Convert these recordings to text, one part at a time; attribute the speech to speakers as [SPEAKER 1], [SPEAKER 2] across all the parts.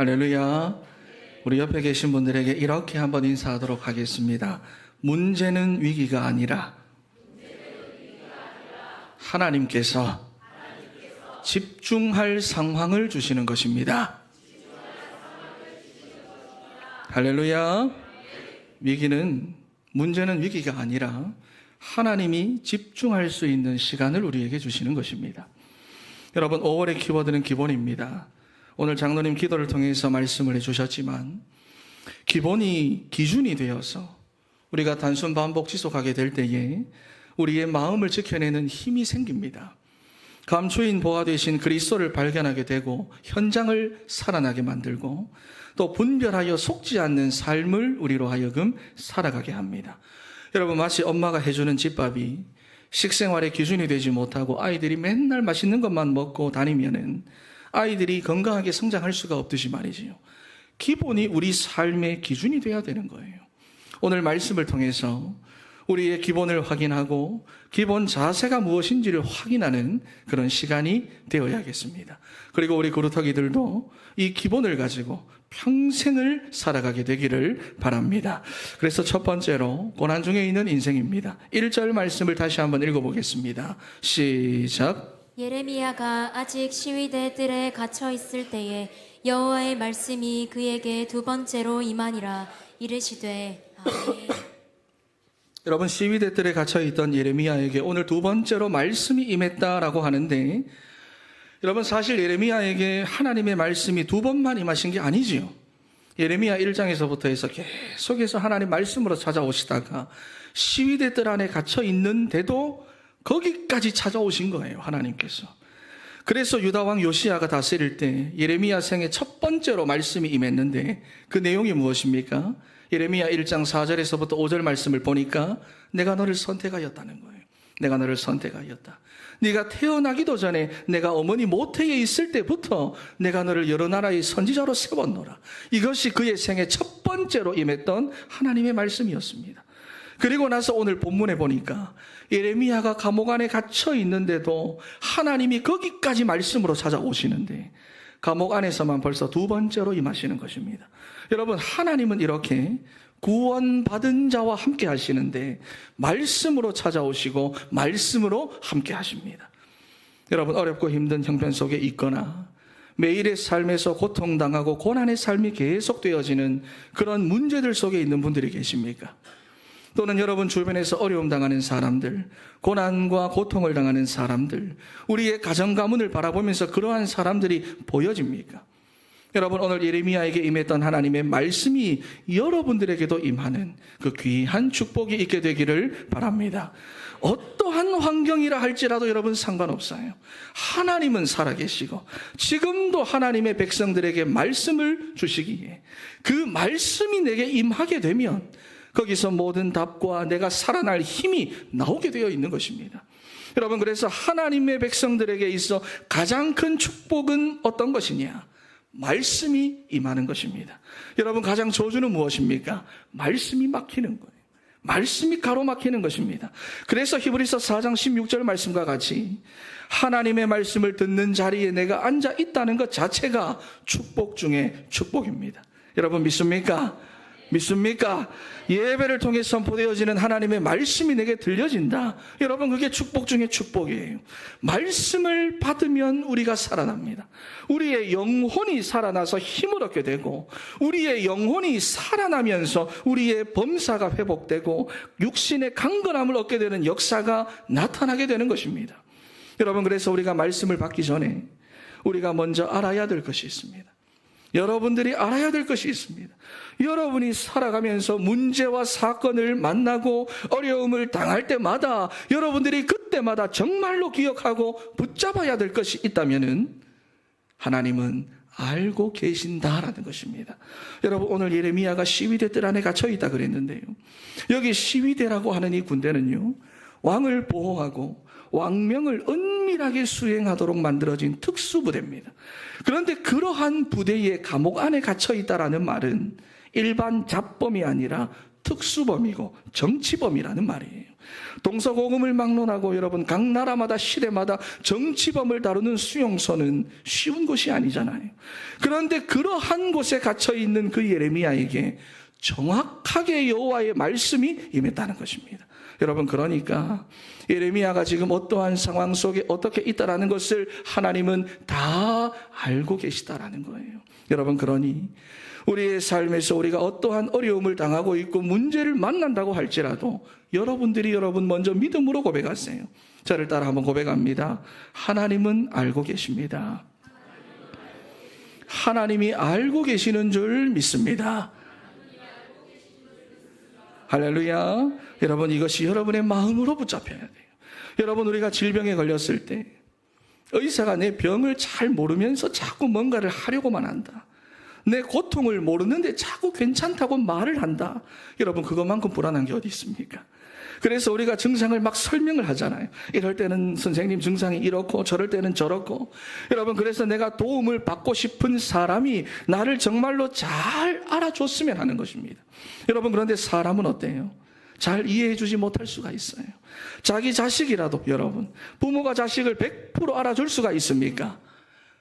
[SPEAKER 1] 할렐루야. 우리 옆에 계신 분들에게 이렇게 한번 인사하도록 하겠습니다. 문제는 위기가 아니라 하나님께서 집중할 상황을 주시는 것입니다. 할렐루야. 문제는 위기가 아니라 하나님이 집중할 수 있는 시간을 우리에게 주시는 것입니다. 여러분, 5월의 키워드는 기본입니다. 오늘 장로님 기도를 통해서 말씀을 해주셨지만 기본이 기준이 되어서 우리가 단순 반복 지속하게 될 때에 우리의 마음을 지켜내는 힘이 생깁니다. 감추인 보화 되신 그리스도를 발견하게 되고 현장을 살아나게 만들고 또 분별하여 속지 않는 삶을 우리로 하여금 살아가게 합니다. 여러분, 마치 엄마가 해주는 집밥이 식생활의 기준이 되지 못하고 아이들이 맨날 맛있는 것만 먹고 다니면은 아이들이 건강하게 성장할 수가 없듯이 말이지요. 기본이 우리 삶의 기준이 되어야 되는 거예요. 오늘 말씀을 통해서 우리의 기본을 확인하고 기본 자세가 무엇인지를 확인하는 그런 시간이 되어야겠습니다. 그리고 우리 그루터기들도 이 기본을 가지고 평생을 살아가게 되기를 바랍니다. 그래서 첫 번째로 고난 중에 있는 인생입니다. 1절 말씀을 다시 한번 읽어보겠습니다. 시작.
[SPEAKER 2] 예레미야가 아직 시위대 뜰에 갇혀 있을 때에 여호와의 말씀이 그에게 두 번째로 임하니라. 이르시되 아멘.
[SPEAKER 1] 여러분, 시위대 뜰에 갇혀 있던 예레미야에게 오늘 두 번째로 말씀이 임했다라고 하는데, 여러분, 사실 예레미야에게 하나님의 말씀이 두 번만 임하신 게 아니지요. 예레미야 1장에서부터 해서 계속해서 하나님 말씀으로 찾아오시다가 시위대 뜰 안에 갇혀 있는데도 거기까지 찾아오신 거예요, 하나님께서. 그래서 유다 왕 요시야가 다스릴 때 예레미야 생애 첫 번째로 말씀이 임했는데 그 내용이 무엇입니까? 예레미야 1장 4절에서부터 5절 말씀을 보니까 내가 너를 선택하였다는 거예요. 내가 너를 선택하였다. 네가 태어나기도 전에 내가 어머니 모태에 있을 때부터 내가 너를 여러 나라의 선지자로 세웠노라. 이것이 그의 생애 첫 번째로 임했던 하나님의 말씀이었습니다. 그리고 나서 오늘 본문에 보니까 예레미야가 감옥 안에 갇혀 있는데도 하나님이 거기까지 말씀으로 찾아오시는데 감옥 안에서만 벌써 두 번째로 임하시는 것입니다. 여러분, 하나님은 이렇게 구원받은 자와 함께 하시는데 말씀으로 찾아오시고 말씀으로 함께 하십니다. 여러분, 어렵고 힘든 형편 속에 있거나 매일의 삶에서 고통당하고 고난의 삶이 계속되어지는 그런 문제들 속에 있는 분들이 계십니까? 또는 여러분 주변에서 어려움 당하는 사람들, 고난과 고통을 당하는 사람들, 우리의 가정 가문을 바라보면서 그러한 사람들이 보여집니까? 여러분, 오늘 예레미야에게 임했던 하나님의 말씀이 여러분들에게도 임하는 그 귀한 축복이 있게 되기를 바랍니다. 어떠한 환경이라 할지라도 여러분 상관없어요. 하나님은 살아계시고 지금도 하나님의 백성들에게 말씀을 주시기에 그 말씀이 내게 임하게 되면 거기서 모든 답과 내가 살아날 힘이 나오게 되어 있는 것입니다. 여러분, 그래서 하나님의 백성들에게 있어 가장 큰 축복은 어떤 것이냐? 말씀이 임하는 것입니다. 여러분, 가장 저주는 무엇입니까? 말씀이 막히는 거예요. 말씀이 가로막히는 것입니다. 그래서 히브리서 4장 16절 말씀과 같이 하나님의 말씀을 듣는 자리에 내가 앉아 있다는 것 자체가 축복 중에 축복입니다. 여러분, 믿습니까? 믿습니까? 예배를 통해 선포되어지는 하나님의 말씀이 내게 들려진다. 여러분, 그게 축복 중에 축복이에요. 말씀을 받으면 우리가 살아납니다. 우리의 영혼이 살아나서 힘을 얻게 되고 우리의 영혼이 살아나면서 우리의 범사가 회복되고 육신의 강건함을 얻게 되는 역사가 나타나게 되는 것입니다. 여러분, 그래서 우리가 말씀을 받기 전에 우리가 먼저 알아야 될 것이 있습니다. 여러분들이 알아야 될 것이 있습니다. 여러분이 살아가면서 문제와 사건을 만나고 어려움을 당할 때마다 여러분들이 그때마다 정말로 기억하고 붙잡아야 될 것이 있다면은 하나님은 알고 계신다라는 것입니다. 여러분, 오늘 예레미야가 시위대 뜰 안에 갇혀 있다 그랬는데요, 여기 시위대라고 하는 이 군대는요, 왕을 보호하고 왕명을 은밀하게 수행하도록 만들어진 특수부대입니다. 그런데 그러한 부대의 감옥 안에 갇혀 있다라는 말은 일반 잡범이 아니라 특수범이고 정치범이라는 말이에요. 동서고금을 막론하고 여러분 각 나라마다 시대마다 정치범을 다루는 수용소는 쉬운 곳이 아니잖아요. 그런데 그러한 곳에 갇혀 있는 그 예레미야에게 정확하게 여호와의 말씀이 임했다는 것입니다. 여러분, 그러니까 예레미야가 지금 어떠한 상황 속에 어떻게 있다라는 것을 하나님은 다 알고 계시다라는 거예요. 여러분, 그러니 우리의 삶에서 우리가 어떠한 어려움을 당하고 있고 문제를 만난다고 할지라도 여러분들이 먼저 믿음으로 고백하세요. 저를 따라 한번 고백합니다. 하나님은 알고 계십니다. 하나님이 알고 계시는 줄 믿습니다. 할렐루야. 여러분, 이것이 여러분의 마음으로 붙잡혀야 돼요. 여러분, 우리가 질병에 걸렸을 때 의사가 내 병을 잘 모르면서 자꾸 뭔가를 하려고만 한다. 내 고통을 모르는데 자꾸 괜찮다고 말을 한다. 여러분, 그것만큼 불안한 게 어디 있습니까? 그래서 우리가 증상을 막 설명을 하잖아요. 이럴 때는 선생님 증상이 이렇고 저럴 때는 저렇고. 여러분, 그래서 내가 도움을 받고 싶은 사람이 나를 정말로 잘 알아줬으면 하는 것입니다. 여러분, 그런데 사람은 어때요? 잘 이해해 주지 못할 수가 있어요. 자기 자식이라도 여러분, 부모가 자식을 100% 알아줄 수가 있습니까?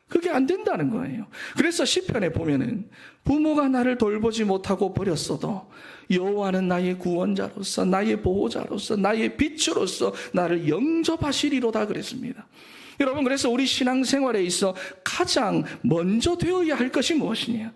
[SPEAKER 1] 그게 안 된다는 거예요. 그래서 시편에 보면은 부모가 나를 돌보지 못하고 버렸어도 여호와는 나의 구원자로서 나의 보호자로서 나의 빛으로서 나를 영접하시리로다 그랬습니다. 여러분, 그래서 우리 신앙생활에 있어 가장 먼저 되어야 할 것이 무엇이냐?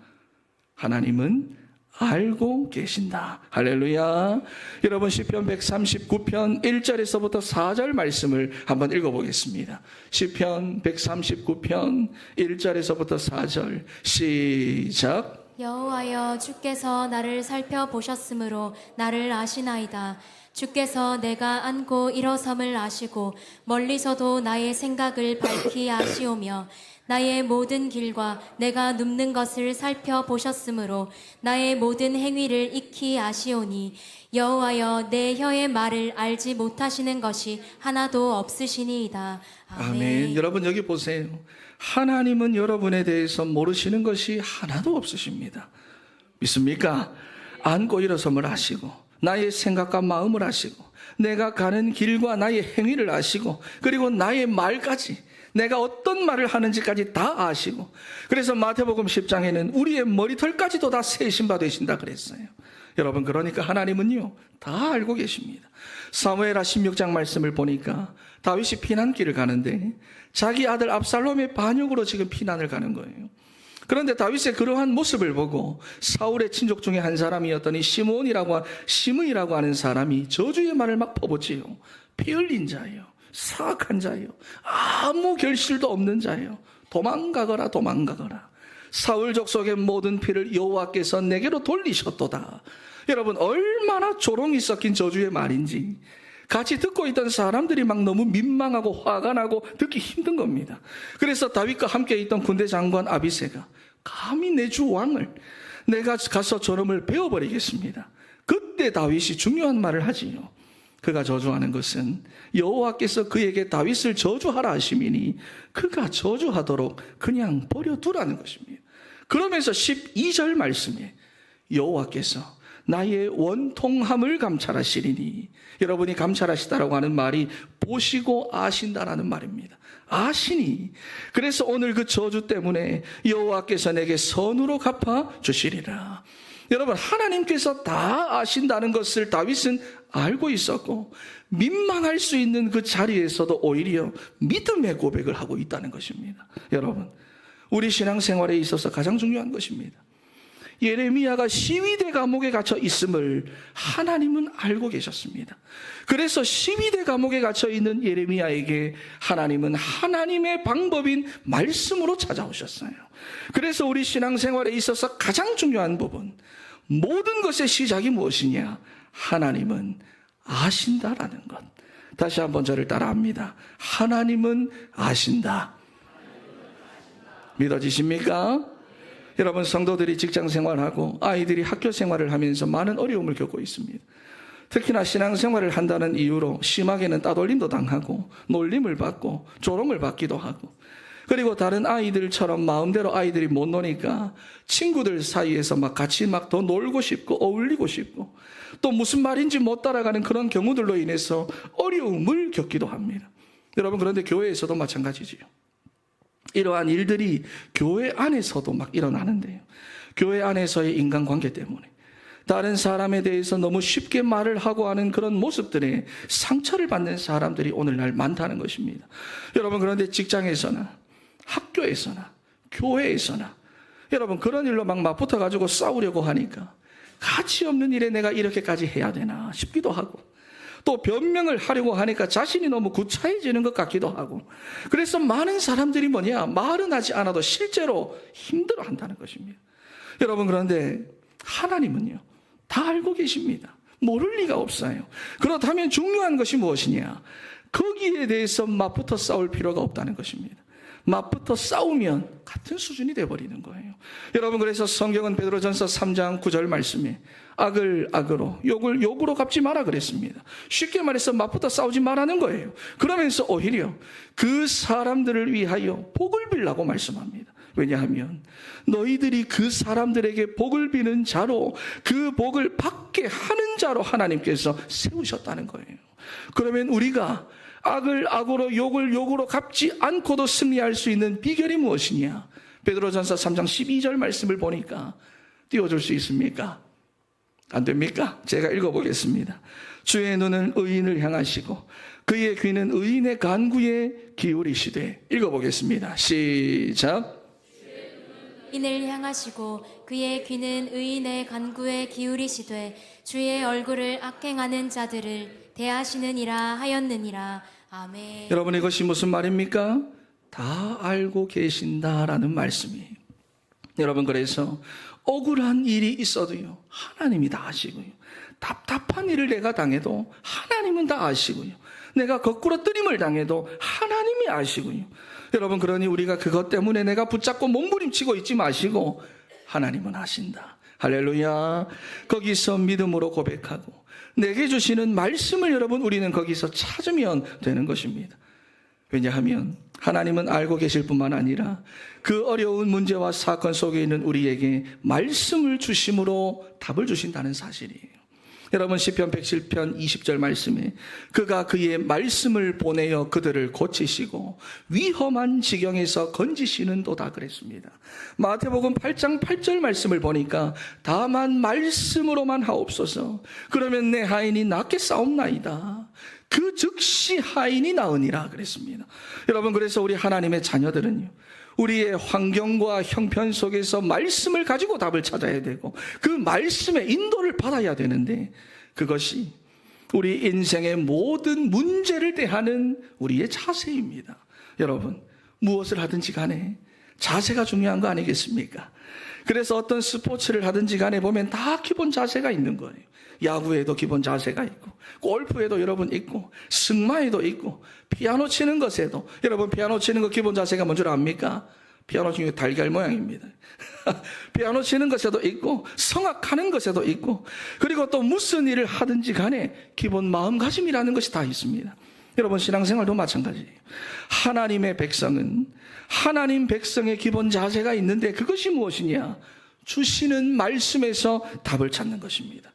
[SPEAKER 1] 하나님은 알고 계신다. 할렐루야. 여러분, 시편 139편 1절에서부터 4절 말씀을 한번 읽어보겠습니다. 시편 139편 1절에서부터 4절 시작.
[SPEAKER 2] 여호와여, 주께서 나를 살펴보셨으므로 나를 아시나이다. 주께서 내가 앉고 일어섬을 아시고 멀리서도 나의 생각을 밝히 아시오며 나의 모든 길과 내가 눕는 것을 살펴보셨으므로 나의 모든 행위를 익히 아시오니 여호와여, 내 혀의 말을 알지 못하시는 것이 하나도 없으시니이다.
[SPEAKER 1] 아멘. 여러분, 여기 보세요. 하나님은 여러분에 대해서 모르시는 것이 하나도 없으십니다. 믿습니까? 앉고 일어섬을 아시고 나의 생각과 마음을 아시고 내가 가는 길과 나의 행위를 아시고 그리고 나의 말까지, 내가 어떤 말을 하는지까지 다 아시고, 그래서 마태복음 10장에는 우리의 머리털까지도 다 세신 바 되신다 그랬어요. 여러분, 그러니까 하나님은요 다 알고 계십니다. 사무엘하 16장 말씀을 보니까 다윗이 피난길을 가는데 자기 아들 압살롬의 반역으로 지금 피난을 가는 거예요. 그런데 다윗의 그러한 모습을 보고 사울의 친족 중에 한 사람이었더니 시므이라고 하는 사람이 저주의 말을 막 퍼붓지요. 피 흘린 자예요. 사악한 자예요. 아무 결실도 없는 자예요. 도망가거라, 도망가거라. 사울 족속의 모든 피를 여호와께서 내게로 돌리셨도다. 여러분, 얼마나 조롱이 섞인 저주의 말인지 같이 듣고 있던 사람들이 막 너무 민망하고 화가 나고 듣기 힘든 겁니다. 그래서 다윗과 함께 있던 군대 장관 아비새가 감히 내 주 왕을 내가 가서 저놈을 베어버리겠습니다. 그때 다윗이 중요한 말을 하지요. 그가 저주하는 것은 여호와께서 그에게 다윗을 저주하라 하심이니 그가 저주하도록 그냥 버려두라는 것입니다. 그러면서 12절 말씀에 여호와께서 나의 원통함을 감찰하시리니, 여러분이 감찰하시다라고 하는 말이 보시고 아신다라는 말입니다. 아시니, 그래서 오늘 그 저주 때문에 여호와께서 내게 선으로 갚아 주시리라. 여러분, 하나님께서 다 아신다는 것을 다윗은 알고 있었고 민망할 수 있는 그 자리에서도 오히려 믿음의 고백을 하고 있다는 것입니다. 여러분, 우리 신앙생활에 있어서 가장 중요한 것입니다. 예레미야가 시위대 감옥에 갇혀 있음을 하나님은 알고 계셨습니다. 그래서 시위대 감옥에 갇혀 있는 예레미야에게 하나님은 하나님의 방법인 말씀으로 찾아오셨어요. 그래서 우리 신앙생활에 있어서 가장 중요한 부분, 모든 것의 시작이 무엇이냐? 하나님은 아신다라는 것. 다시 한번 저를 따라합니다. 하나님은 아신다. 믿어지십니까? 여러분, 성도들이 직장 생활하고 아이들이 학교 생활을 하면서 많은 어려움을 겪고 있습니다. 특히나 신앙생활을 한다는 이유로 심하게는 따돌림도 당하고 놀림을 받고 조롱을 받기도 하고, 그리고 다른 아이들처럼 마음대로 아이들이 못 노니까 친구들 사이에서 막 같이 막 더 놀고 싶고 어울리고 싶고 또 무슨 말인지 못 따라가는 그런 경우들로 인해서 어려움을 겪기도 합니다. 여러분, 그런데 교회에서도 마찬가지지요. 이러한 일들이 교회 안에서도 막 일어나는데요. 교회 안에서의 인간관계 때문에 다른 사람에 대해서 너무 쉽게 말을 하고 하는 그런 모습들에 상처를 받는 사람들이 오늘날 많다는 것입니다. 여러분, 그런데 직장에서나 학교에서나 교회에서나 여러분, 그런 일로 막 맞붙어가지고 싸우려고 하니까 가치 없는 일에 내가 이렇게까지 해야 되나 싶기도 하고, 또 변명을 하려고 하니까 자신이 너무 구차해지는 것 같기도 하고, 그래서 많은 사람들이 말은 하지 않아도 실제로 힘들어 한다는 것입니다. 여러분, 그런데 하나님은요, 다 알고 계십니다. 모를 리가 없어요. 그렇다면 중요한 것이 무엇이냐? 거기에 대해서 맞붙어 싸울 필요가 없다는 것입니다. 맞붙어 싸우면 같은 수준이 되어버리는 거예요. 여러분, 그래서 성경은 베드로전서 3장 9절 말씀에 악을 악으로 욕을 욕으로 갚지 마라 그랬습니다. 쉽게 말해서 맞붙어 싸우지 말라는 거예요. 그러면서 오히려 그 사람들을 위하여 복을 빌라고 말씀합니다. 왜냐하면 너희들이 그 사람들에게 복을 비는 자로, 그 복을 받게 하는 자로 하나님께서 세우셨다는 거예요. 그러면 우리가 악을 악으로 욕을 욕으로 갚지 않고도 승리할 수 있는 비결이 무엇이냐? 베드로전서 3장 12절 말씀을 보니까 띄워줄 수 있습니까? 안 됩니까? 제가 읽어보겠습니다. 주의 눈은 의인을 향하시고 그의 귀는 의인의 간구에 기울이시되. 읽어보겠습니다. 시작.
[SPEAKER 2] 의인을 향하시고 그의 귀는 의인의 간구에 기울이시되 주의 얼굴을 악행하는 자들을 대하시느니라 하였느니라. 아멘.
[SPEAKER 1] 여러분, 이것이 무슨 말입니까? 다 알고 계신다라는 말씀이에요. 여러분, 그래서 억울한 일이 있어도요, 하나님이 다 아시고요. 답답한 일을 내가 당해도 하나님은 다 아시고요. 내가 거꾸로 뜨림을 당해도 하나님이 아시고요. 여러분, 그러니 우리가 그것 때문에 내가 붙잡고 몸부림치고 있지 마시고 하나님은 아신다. 할렐루야. 거기서 믿음으로 고백하고 내게 주시는 말씀을 여러분, 우리는 거기서 찾으면 되는 것입니다. 왜냐하면 하나님은 알고 계실 뿐만 아니라 그 어려운 문제와 사건 속에 있는 우리에게 말씀을 주심으로 답을 주신다는 사실이에요. 여러분, 시편 107편 20절 말씀에 그가 그의 말씀을 보내어 그들을 고치시고 위험한 지경에서 건지시는도다 그랬습니다. 마태복음 8장 8절 말씀을 보니까 다만 말씀으로만 하옵소서. 그러면 내 하인이 낫게 싸움나이다. 그 즉시 하인이 나으니라 그랬습니다. 여러분, 그래서 우리 하나님의 자녀들은요, 우리의 환경과 형편 속에서 말씀을 가지고 답을 찾아야 되고 그 말씀의 인도를 받아야 되는데, 그것이 우리 인생의 모든 문제를 대하는 우리의 자세입니다. 여러분, 무엇을 하든지 간에 자세가 중요한 거 아니겠습니까? 그래서 어떤 스포츠를 하든지 간에 보면 다 기본 자세가 있는 거예요. 야구에도 기본 자세가 있고, 골프에도 여러분 있고, 승마에도 있고, 피아노 치는 것에도, 여러분 피아노 치는 거 기본 자세가 뭔 줄 압니까? 피아노 중에 달걀 모양입니다. 피아노 치는 것에도 있고, 성악하는 것에도 있고, 그리고 또 무슨 일을 하든지 간에 기본 마음가짐이라는 것이 다 있습니다. 여러분, 신앙생활도 마찬가지예요. 하나님의 백성은 하나님 백성의 기본 자세가 있는데 그것이 무엇이냐? 주시는 말씀에서 답을 찾는 것입니다.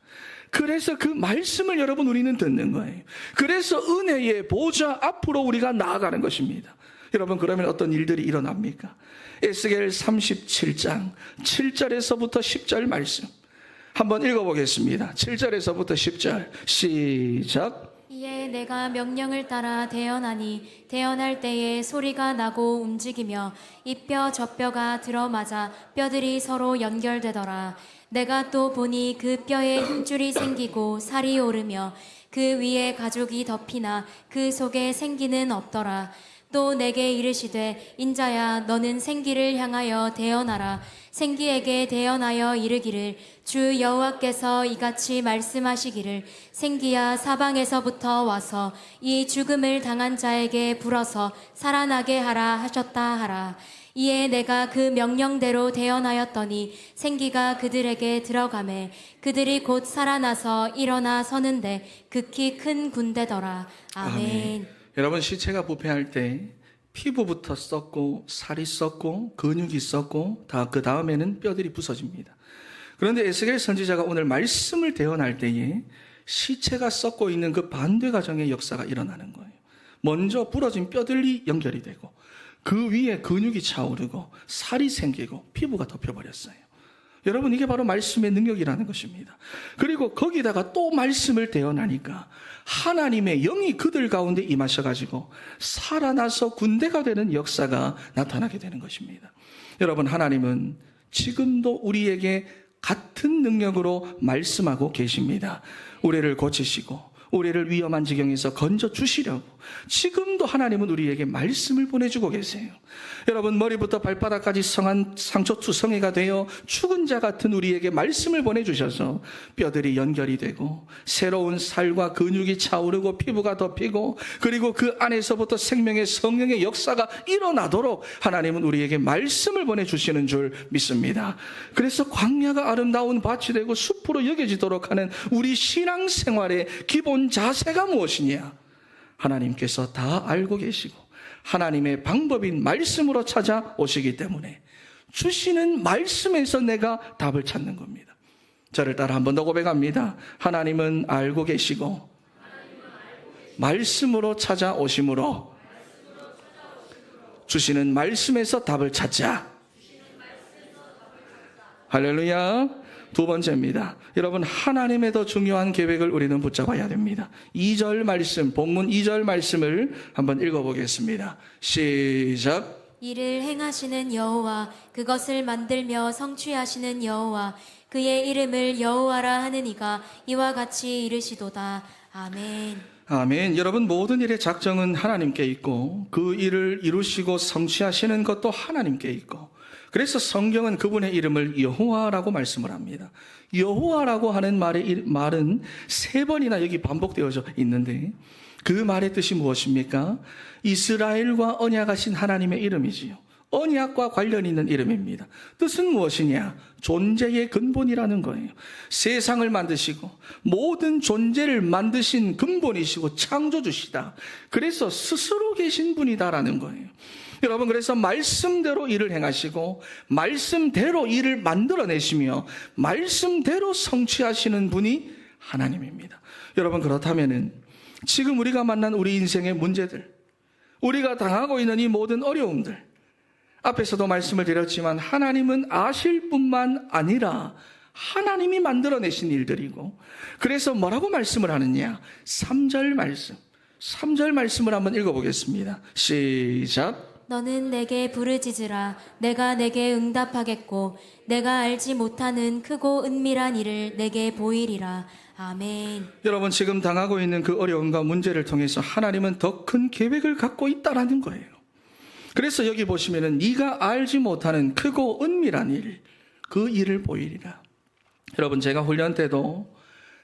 [SPEAKER 1] 그래서 그 말씀을 여러분, 우리는 듣는 거예요. 그래서 은혜의 보좌 앞으로 우리가 나아가는 것입니다. 여러분, 그러면 어떤 일들이 일어납니까? 에스겔 37장 7절에서부터 10절 말씀 한번 읽어보겠습니다. 7절에서부터 10절 시작.
[SPEAKER 2] 이에 내가 명령을 따라 대언하니 대언할 때에 소리가 나고 움직이며 이 뼈 저 뼈가 들어맞아 뼈들이 서로 연결되더라. 내가 또 보니 그 뼈에 힘줄이 생기고 살이 오르며 그 위에 가죽이 덮이나 그 속에 생기는 없더라. 또 내게 이르시되 인자야 너는 생기를 향하여 대언하라. 생기에게 대언하여 이르기를 주 여호와께서 이같이 말씀하시기를 생기야 사방에서부터 와서 이 죽음을 당한 자에게 불어서 살아나게 하라 하셨다 하라. 이에 내가 그 명령대로 대언하였더니 생기가 그들에게 들어가매 그들이 곧 살아나서 일어나 서는데 극히 큰 군대더라. 아멘.
[SPEAKER 1] 여러분, 시체가 부패할 때 피부부터 썩고 살이 썩고 근육이 썩고 다 그 다음에는 뼈들이 부서집니다. 그런데 에스겔 선지자가 오늘 말씀을 대언할 때에 시체가 썩고 있는 그 반대 과정의 역사가 일어나는 거예요. 먼저 부러진 뼈들이 연결이 되고 그 위에 근육이 차오르고 살이 생기고 피부가 덮여버렸어요. 여러분, 이게 바로 말씀의 능력이라는 것입니다. 그리고 거기다가 또 말씀을 대언하니까 하나님의 영이 그들 가운데 임하셔가지고 살아나서 군대가 되는 역사가 나타나게 되는 것입니다. 여러분, 하나님은 지금도 우리에게 같은 능력으로 말씀하고 계십니다. 우리를 고치시고 우리를 위험한 지경에서 건져 주시려고 지금도 하나님은 우리에게 말씀을 보내주고 계세요. 여러분, 머리부터 발바닥까지 성한 상처투성이가 되어 죽은 자 같은 우리에게 말씀을 보내주셔서 뼈들이 연결이 되고 새로운 살과 근육이 차오르고 피부가 덮이고 그리고 그 안에서부터 생명의 성령의 역사가 일어나도록 하나님은 우리에게 말씀을 보내주시는 줄 믿습니다. 그래서 광야가 아름다운 밭이 되고 숲으로 여겨지도록 하는 우리 신앙생활의 기본 자세가 무엇이냐? 하나님께서 다 알고 계시고 하나님의 방법인 말씀으로 찾아오시기 때문에 주시는 말씀에서 내가 답을 찾는 겁니다. 저를 따라 한 번 더 고백합니다. 하나님은 알고 계시고 말씀으로 찾아오심으로 주시는 말씀에서 답을 찾자. 할렐루야. 두 번째입니다. 여러분, 하나님의 더 중요한 계획을 우리는 붙잡아야 됩니다. 2절 말씀, 본문 2절 말씀을 한번 읽어보겠습니다. 시작.
[SPEAKER 2] 이를 행하시는 여호와, 그것을 만들며 성취하시는 여호와, 그의 이름을 여호와라 하는 이가 이와 같이 이르시도다. 아멘.
[SPEAKER 1] 아멘. 여러분, 모든 일의 작정은 하나님께 있고 그 일을 이루시고 성취하시는 것도 하나님께 있고, 그래서 성경은 그분의 이름을 여호와라고 말씀을 합니다. 여호와라고 하는 말은 3번이나 여기 반복되어져 있는데 그 말의 뜻이 무엇입니까? 이스라엘과 언약하신 하나님의 이름이지요. 언약과 관련 있는 이름입니다. 뜻은 무엇이냐? 존재의 근본이라는 거예요. 세상을 만드시고 모든 존재를 만드신 근본이시고 창조주시다. 그래서 스스로 계신 분이다라는 거예요. 여러분, 그래서 말씀대로 일을 행하시고 말씀대로 일을 만들어내시며 말씀대로 성취하시는 분이 하나님입니다. 여러분, 그렇다면은 지금 우리가 만난 우리 인생의 문제들, 우리가 당하고 있는 이 모든 어려움들, 앞에서도 말씀을 드렸지만 하나님은 아실 뿐만 아니라 하나님이 만들어내신 일들이고, 그래서 뭐라고 말씀을 하느냐? 3절 말씀을 한번 읽어보겠습니다. 시작.
[SPEAKER 2] 너는 내게 부르짖으라. 내가 내게 응답하겠고 내가 알지 못하는 크고 은밀한 일을 내게 보이리라. 아멘.
[SPEAKER 1] 여러분, 지금 당하고 있는 그 어려움과 문제를 통해서 하나님은 더 큰 계획을 갖고 있다라는 거예요. 그래서 여기 보시면은 네가 알지 못하는 크고 은밀한 일, 그 일을 보이리라. 여러분, 제가 훈련 때도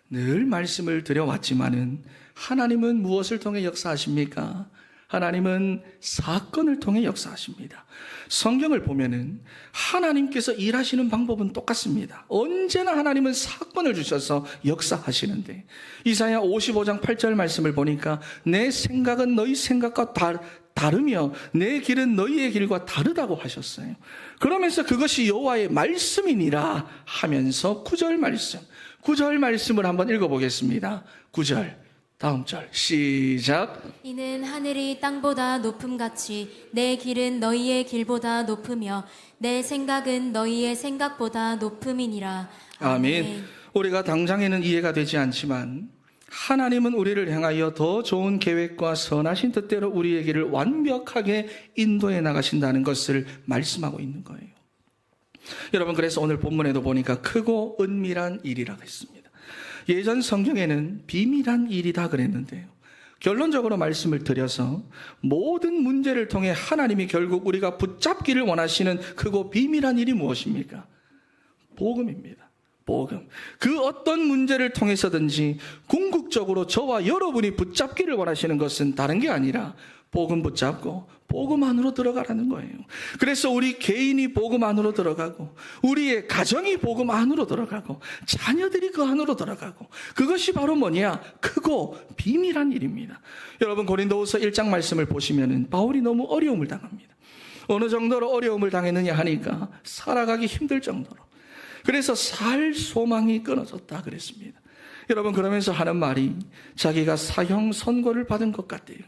[SPEAKER 1] 늘 말씀을 드려왔지만은 하나님은 무엇을 통해 역사하십니까? 하나님은 사건을 통해 역사하십니다. 성경을 보면은 하나님께서 일하시는 방법은 똑같습니다. 언제나 하나님은 사건을 주셔서 역사하시는데, 이사야 55장 8절 말씀을 보니까 내 생각은 너희 생각과 다르며 내 길은 너희의 길과 다르다고 하셨어요. 그러면서 그것이 여호와의 말씀이니라 하면서 9절 말씀을 한번 읽어보겠습니다. 9절 다음 절 시작.
[SPEAKER 2] 이는 하늘이 땅보다 높음같이 내 길은 너희의 길보다 높으며 내 생각은 너희의 생각보다 높음이니라.
[SPEAKER 1] 아멘. 우리가 당장에는 이해가 되지 않지만 하나님은 우리를 향하여 더 좋은 계획과 선하신 뜻대로 우리의 길을 완벽하게 인도해 나가신다는 것을 말씀하고 있는 거예요. 여러분, 그래서 오늘 본문에도 보니까 크고 은밀한 일이라고 했습니다. 예전 성경에는 비밀한 일이다 그랬는데요, 결론적으로 말씀을 드려서 모든 문제를 통해 하나님이 결국 우리가 붙잡기를 원하시는 크고 비밀한 일이 무엇입니까? 복음입니다. 복음. 그 어떤 문제를 통해서든지 궁극적으로 저와 여러분이 붙잡기를 원하시는 것은 다른 게 아니라 복음 붙잡고 복음 안으로 들어가라는 거예요. 그래서 우리 개인이 복음 안으로 들어가고 우리의 가정이 복음 안으로 들어가고 자녀들이 그 안으로 들어가고 그것이 바로 뭐냐? 크고 비밀한 일입니다. 여러분 고린도후서 1장 말씀을 보시면은 바울이 너무 어려움을 당합니다. 어느 정도로 어려움을 당했느냐 하니까 살아가기 힘들 정도로. 그래서 살 소망이 끊어졌다 그랬습니다. 여러분 그러면서 하는 말이 자기가 사형 선고를 받은 것 같대요.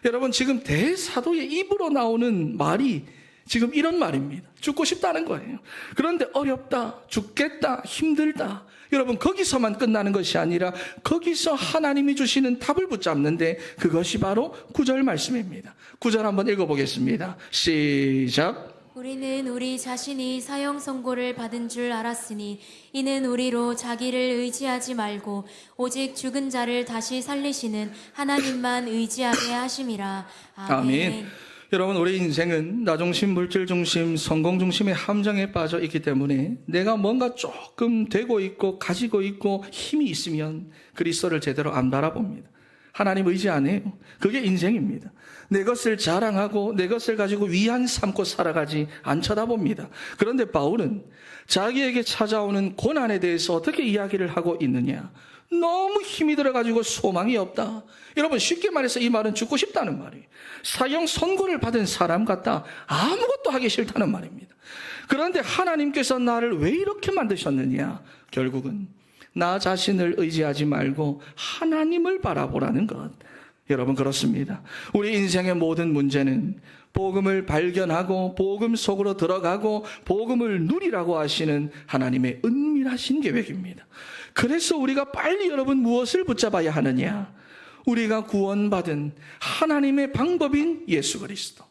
[SPEAKER 1] 여러분 지금 대사도의 입으로 나오는 말이 지금 이런 말입니다. 죽고 싶다는 거예요. 그런데 어렵다, 죽겠다, 힘들다. 여러분 거기서만 끝나는 것이 아니라 거기서 하나님이 주시는 답을 붙잡는데 그것이 바로 9절 말씀입니다. 9절 한번 읽어보겠습니다. 시작.
[SPEAKER 2] 우리는 우리 자신이 사형 선고를 받은 줄 알았으니 이는 우리로 자기를 의지하지 말고 오직 죽은 자를 다시 살리시는 하나님만 의지하게 하심이라.
[SPEAKER 1] 아멘. 여러분 우리 인생은 나 중심, 물질 중심, 성공 중심의 함정에 빠져 있기 때문에 내가 뭔가 조금 되고 있고 가지고 있고 힘이 있으면 그리스도를 제대로 안 바라봅니다. 하나님 의지 안 해요. 그게 인생입니다. 내 것을 자랑하고 내 것을 가지고 위안 삼고 살아가지 안 쳐다봅니다. 그런데 바울은 자기에게 찾아오는 고난에 대해서 어떻게 이야기를 하고 있느냐? 너무 힘이 들어가지고 소망이 없다. 여러분 쉽게 말해서 이 말은 죽고 싶다는 말이에요. 사형 선고를 받은 사람 같다. 아무것도 하기 싫다는 말입니다. 그런데 하나님께서 나를 왜 이렇게 만드셨느냐? 결국은 나 자신을 의지하지 말고 하나님을 바라보라는 것. 여러분 그렇습니다. 우리 인생의 모든 문제는 복음을 발견하고 복음 속으로 들어가고 복음을 누리라고 하시는 하나님의 은밀하신 계획입니다. 그래서 우리가 빨리 여러분 무엇을 붙잡아야 하느냐? 우리가 구원받은 하나님의 방법인 예수 그리스도.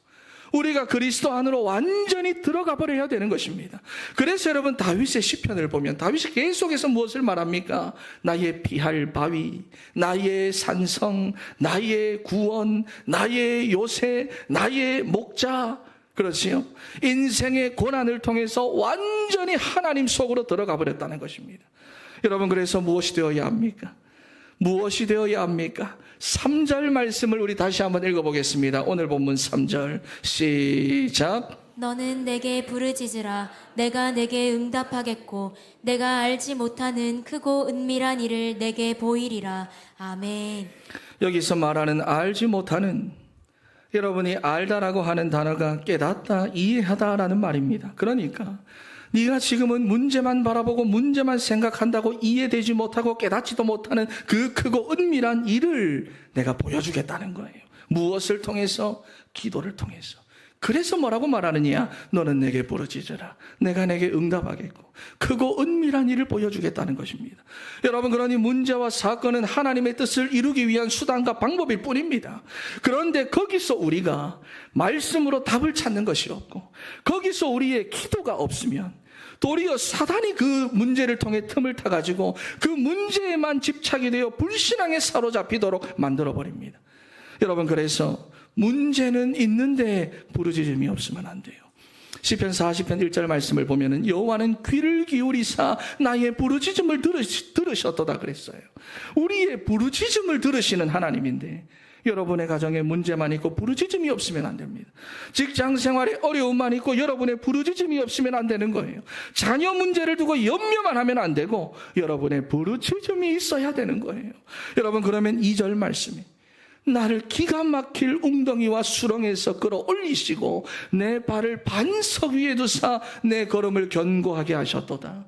[SPEAKER 1] 우리가 그리스도 안으로 완전히 들어가 버려야 되는 것입니다. 그래서 여러분 다윗의 시편을 보면 다윗이 계속해서 무엇을 말합니까? 나의 피할 바위, 나의 산성, 나의 구원, 나의 요새, 나의 목자. 그렇지요? 인생의 고난을 통해서 완전히 하나님 속으로 들어가 버렸다는 것입니다. 여러분 그래서 무엇이 되어야 합니까? 무엇이 되어야 합니까? 3절 말씀을 우리 다시 한번 읽어보겠습니다. 오늘 본문 3절 시작.
[SPEAKER 2] 너는 내게 부르짖으라. 내가 내게 응답하겠고 내가 알지 못하는 크고 은밀한 일을 내게 보이리라. 아멘.
[SPEAKER 1] 여기서 말하는 알지 못하는, 여러분이 알다라고 하는 단어가 깨닫다, 이해하다라는 말입니다. 그러니까 네가 지금은 문제만 바라보고 문제만 생각한다고 이해되지 못하고 깨닫지도 못하는 그 크고 은밀한 일을 내가 보여주겠다는 거예요. 무엇을 통해서? 기도를 통해서. 그래서 뭐라고 말하느냐? 너는 내게 부르짖으라. 내가 내게 응답하겠고 크고 은밀한 일을 보여주겠다는 것입니다. 여러분 그러니 문제와 사건은 하나님의 뜻을 이루기 위한 수단과 방법일 뿐입니다. 그런데 거기서 우리가 말씀으로 답을 찾는 것이 없고 거기서 우리의 기도가 없으면 도리어 사단이 그 문제를 통해 틈을 타가지고 그 문제에만 집착이 되어 불신앙에 사로잡히도록 만들어버립니다. 여러분 그래서 문제는 있는데 부르짖음이 없으면 안 돼요. 시편 40편 1절 말씀을 보면은 여호와는 귀를 기울이사 나의 부르짖음을 들으셨도다 그랬어요. 우리의 부르짖음을 들으시는 하나님인데 여러분의 가정에 문제만 있고 부르짖음이 없으면 안 됩니다. 직장 생활에 어려움만 있고 여러분의 부르짖음이 없으면 안 되는 거예요. 자녀 문제를 두고 염려만 하면 안 되고 여러분의 부르짖음이 있어야 되는 거예요. 여러분 그러면 2절 말씀이 나를 기가 막힐 웅덩이와 수렁에서 끌어올리시고 내 발을 반석 위에 두사 내 걸음을 견고하게 하셨도다.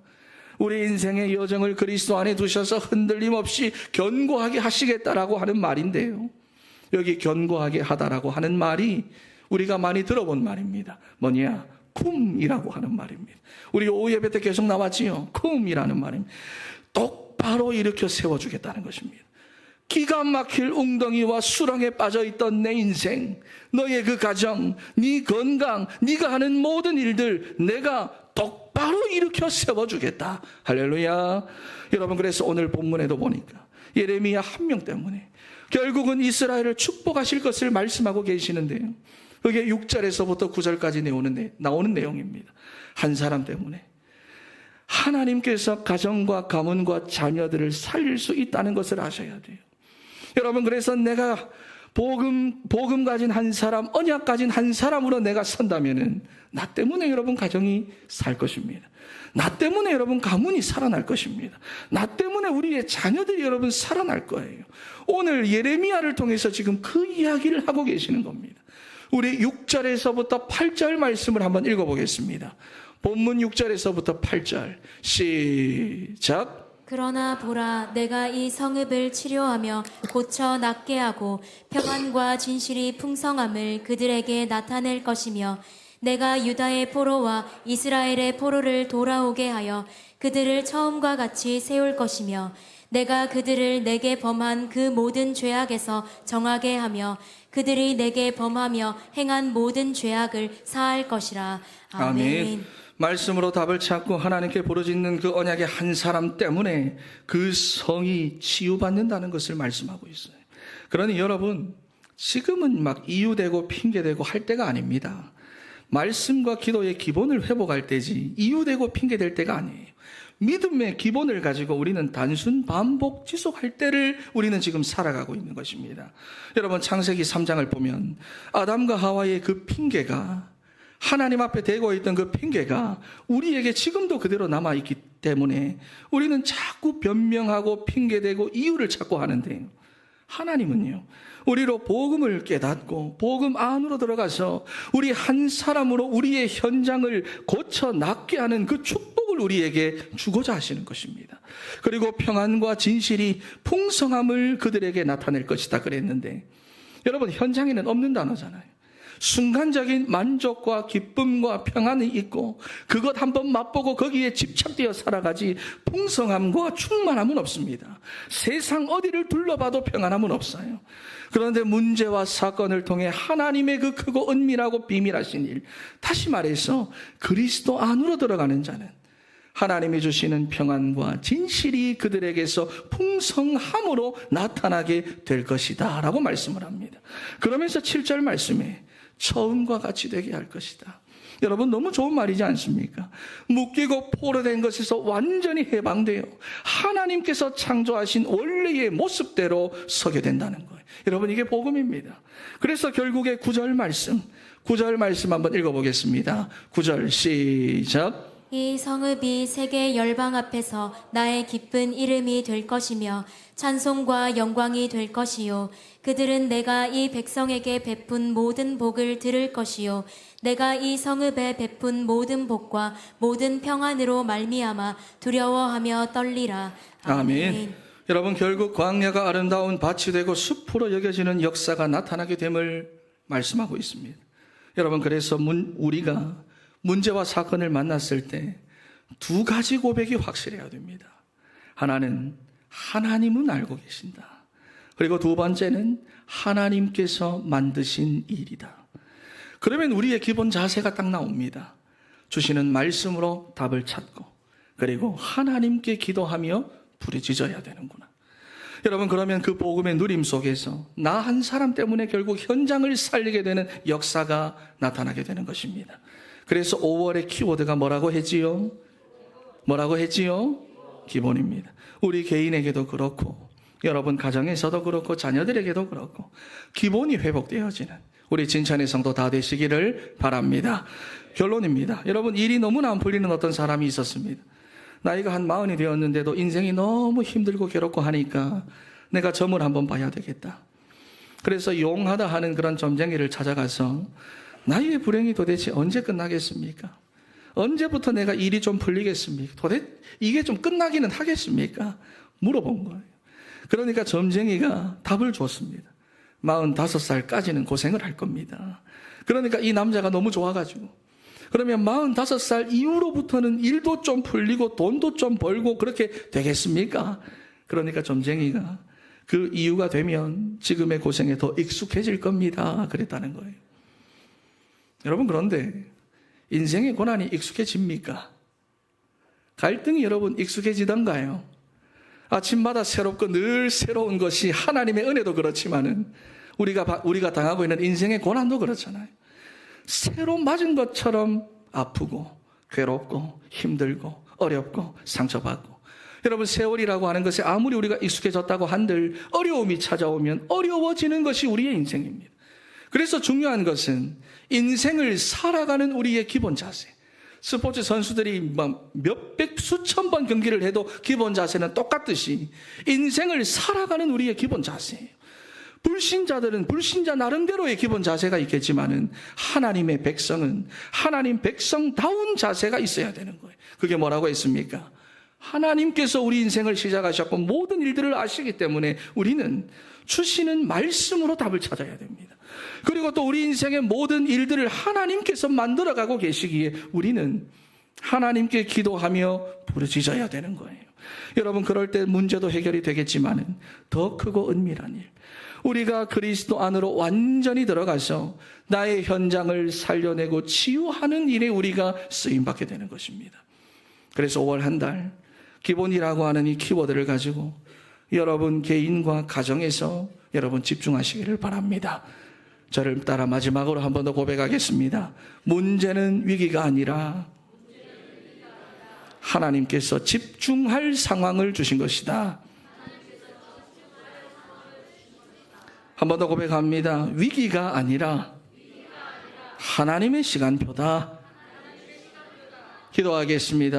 [SPEAKER 1] 우리 인생의 여정을 그리스도 안에 두셔서 흔들림 없이 견고하게 하시겠다라고 하는 말인데요. 여기 견고하게 하다라고 하는 말이 우리가 많이 들어본 말입니다. 뭐냐? 쿰이라고 하는 말입니다. 우리 오후 예배 때 계속 나왔지요. 쿰이라는 말입니다. 똑바로 일으켜 세워주겠다는 것입니다. 기가 막힐 웅덩이와 수렁에 빠져있던 내 인생, 너의 그 가정, 네 건강, 네가 하는 모든 일들 내가 똑바로 일으켜 세워주겠다. 할렐루야. 여러분 그래서 오늘 본문에도 보니까 예레미야 한 명 때문에 결국은 이스라엘을 축복하실 것을 말씀하고 계시는데요. 그게 6절에서부터 9절까지 나오는 내용입니다. 한 사람 때문에 하나님께서 가정과 가문과 자녀들을 살릴 수 있다는 것을 아셔야 돼요. 여러분, 그래서 내가 복음 가진 한 사람, 언약 가진 한 사람으로 내가 선다면은 나 때문에 여러분 가정이 살 것입니다. 나 때문에 여러분 가문이 살아날 것입니다. 나 때문에 우리의 자녀들이 여러분 살아날 거예요. 오늘 예레미야를 통해서 지금 그 이야기를 하고 계시는 겁니다. 우리 6절에서부터 8절 말씀을 한번 읽어보겠습니다. 본문 6절에서부터 8절 시작.
[SPEAKER 2] 그러나 보라, 내가 이 성읍을 치료하며 고쳐 낫게 하고 평안과 진실이 풍성함을 그들에게 나타낼 것이며, 내가 유다의 포로와 이스라엘의 포로를 돌아오게 하여 그들을 처음과 같이 세울 것이며, 내가 그들을 내게 범한 그 모든 죄악에서 정하게 하며 그들이 내게 범하며 행한 모든 죄악을 사할 것이라. 아멘.
[SPEAKER 1] 말씀으로 답을 찾고 하나님께 부르짖는 그 언약의 한 사람 때문에 그 성이 치유받는다는 것을 말씀하고 있어요. 그러니 여러분, 지금은 막 이유되고 핑계대고 할 때가 아닙니다. 말씀과 기도의 기본을 회복할 때지 이유되고 핑계댈 때가 아니에요. 믿음의 기본을 가지고 우리는 단순 반복 지속할 때를 우리는 지금 살아가고 있는 것입니다. 여러분, 창세기 3장을 보면 아담과 하와의 그 핑계가, 하나님 앞에 대고 있던 그 핑계가 우리에게 지금도 그대로 남아있기 때문에 우리는 자꾸 변명하고 핑계대고 이유를 찾고 하는데, 하나님은요, 우리로 복음을 깨닫고 복음 안으로 들어가서 우리 한 사람으로 우리의 현장을 고쳐 낫게 하는 그 축복을 우리에게 주고자 하시는 것입니다. 그리고 평안과 진실이 풍성함을 그들에게 나타낼 것이다 그랬는데, 여러분, 현장에는 없는 단어잖아요. 순간적인 만족과 기쁨과 평안이 있고 그것 한번 맛보고 거기에 집착되어 살아가지 풍성함과 충만함은 없습니다. 세상 어디를 둘러봐도 평안함은 없어요. 그런데 문제와 사건을 통해 하나님의 그 크고 은밀하고 비밀하신 일, 다시 말해서 그리스도 안으로 들어가는 자는 하나님이 주시는 평안과 진실이 그들에게서 풍성함으로 나타나게 될 것이다 라고 말씀을 합니다. 그러면서 7절 말씀에 처음과 같이 되게 할 것이다. 여러분, 너무 좋은 말이지 않습니까? 묶이고 포로된 것에서 완전히 해방되어 하나님께서 창조하신 원래의 모습대로 서게 된다는 거예요. 여러분, 이게 복음입니다. 그래서 결국에 9절 말씀 한번 읽어보겠습니다. 9절 시작.
[SPEAKER 2] 이 성읍이 세계 열방 앞에서 나의 기쁜 이름이 될 것이며 찬송과 영광이 될 것이요, 그들은 내가 이 백성에게 베푼 모든 복을 들을 것이요, 내가 이 성읍에 베푼 모든 복과 모든 평안으로 말미암아 두려워하며 떨리라.
[SPEAKER 1] 아멘. 여러분, 결국 광야가 아름다운 밭이 되고 숲으로 여겨지는 역사가 나타나게 됨을 말씀하고 있습니다. 여러분, 그래서 우리가 문제와 사건을 만났을 때 두 가지 고백이 확실해야 됩니다. 하나는 하나님은 알고 계신다. 그리고 두 번째는 하나님께서 만드신 일이다. 그러면 우리의 기본 자세가 딱 나옵니다. 주시는 말씀으로 답을 찾고, 그리고 하나님께 기도하며 부르짖어야 되는구나. 여러분, 그러면 그 복음의 누림 속에서 나 한 사람 때문에 결국 현장을 살리게 되는 역사가 나타나게 되는 것입니다. 그래서 5월의 키워드가 뭐라고 했지요? 기본입니다. 우리 개인에게도 그렇고 여러분 가정에서도 그렇고 자녀들에게도 그렇고 기본이 회복되어지는 우리 진천의 성도 다 되시기를 바랍니다. 결론입니다. 여러분, 일이 너무나 안 풀리는 어떤 사람이 있었습니다. 나이가 한 40이 되었는데도 인생이 너무 힘들고 괴롭고 하니까 내가 점을 한번 봐야 되겠다. 그래서 용하다 하는 그런 점쟁이를 찾아가서 나의 불행이 도대체 언제 끝나겠습니까? 언제부터 내가 일이 좀 풀리겠습니까? 도대체 이게 좀 끝나기는 하겠습니까? 물어본 거예요. 그러니까 점쟁이가 답을 줬습니다. 45살까지는 고생을 할 겁니다. 그러니까 이 남자가 너무 좋아가지고, 그러면 45살 이후로부터는 일도 좀 풀리고 돈도 좀 벌고 그렇게 되겠습니까? 그러니까 점쟁이가 그 이유가 되면 지금의 고생에 더 익숙해질 겁니다. 그랬다는 거예요. 여러분, 그런데 인생의 고난이 익숙해집니까? 갈등이 여러분 익숙해지던가요? 아침마다 새롭고 늘 새로운 것이 하나님의 은혜도 그렇지만은 우리가 당하고 있는 인생의 고난도 그렇잖아요. 새로 맞은 것처럼 아프고 괴롭고 힘들고 어렵고 상처받고, 여러분 세월이라고 하는 것에 아무리 우리가 익숙해졌다고 한들 어려움이 찾아오면 어려워지는 것이 우리의 인생입니다. 그래서 중요한 것은 인생을 살아가는 우리의 기본 자세. 스포츠 선수들이 몇백 수천 번 경기를 해도 기본 자세는 똑같듯이 인생을 살아가는 우리의 기본 자세예요. 불신자들은 불신자 나름대로의 기본 자세가 있겠지만은 하나님의 백성은 하나님 백성다운 자세가 있어야 되는 거예요. 그게 뭐라고 했습니까? 하나님께서 우리 인생을 시작하셨고 모든 일들을 아시기 때문에 우리는 주시는 말씀으로 답을 찾아야 됩니다. 그리고 또 우리 인생의 모든 일들을 하나님께서 만들어가고 계시기에 우리는 하나님께 기도하며 부르짖어야 되는 거예요. 여러분, 그럴 때 문제도 해결이 되겠지만은 더 크고 은밀한 일, 우리가 그리스도 안으로 완전히 들어가서 나의 현장을 살려내고 치유하는 일에 우리가 쓰임받게 되는 것입니다. 그래서 5월 한 달 기본이라고 하는 이 키워드를 가지고 여러분 개인과 가정에서 여러분 집중하시기를 바랍니다. 저를 따라 마지막으로 한 번 더 고백하겠습니다. 문제는 위기가 아니라 하나님께서 집중할 상황을 주신 것이다. 한 번 더 고백합니다. 위기가 아니라 하나님의 시간표다. 기도하겠습니다.